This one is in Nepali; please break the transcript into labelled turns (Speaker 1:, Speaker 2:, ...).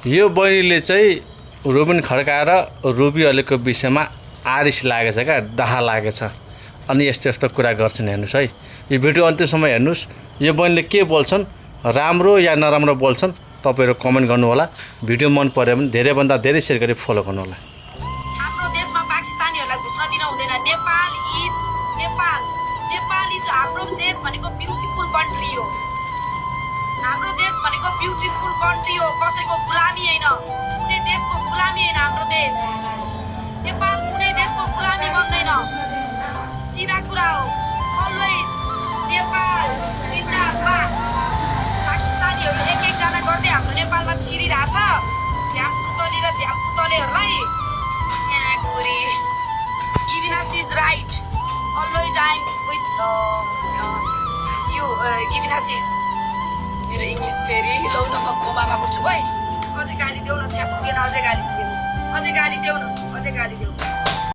Speaker 1: यो बहिनीले चाहिँ रुबिन खड्काएर रुबी अलीको विषयमा आरिस लागेछ क्या, डाहा लागेछ। अनि यस्तो यस्तो कुरा गर्छन्। हेर्नुहोस् है, यो भिडियो अन्त्यसम्म हेर्नुहोस्। यो बहिनीले के बोल्छन्, राम्रो या नराम्रो बोल्छन्, तपाईँहरू कमेन्ट गर्नु होला। भिडियो मन पर्यो भने धेरैभन्दा धेरै सेयर गरी फलो गर्नु होला।
Speaker 2: हाम्रो देशमा पाकिस्तानीहरूलाई घुस्न दिन हुँदैन। नेपाल इज हाम्रो देश भनेको ब्युटिफुल कन्ट्री हो। हाम्रो देश भनेको ब्युटिफुल कन्ट्री हो, कसैको गुलामी होइन, कुनै देशको गुलामी होइन हाम्रो देश। नेपाल कुनै देशको गुलामी बन्दैन, सिधा कुरा हो। अलवेज नेपाल जिन्दाबाद। पाकिस्तानीहरू एक एकजना गर्दै हाम्रो नेपालमा छिरिरहेछ, झ्याम्पुतले र झ्याम्पुतलेहरूलाई। Giving us is right. Always I'm with you. Giving us is. मेरो इङ्ग्लिस फेरि लौ न म कोमामा पुग्छु है। अझै गाली देऊ न, छ्याप पुगेन, अझै गाली पुगेन, अझै गाली देऊ न, अझै गाली देऊ।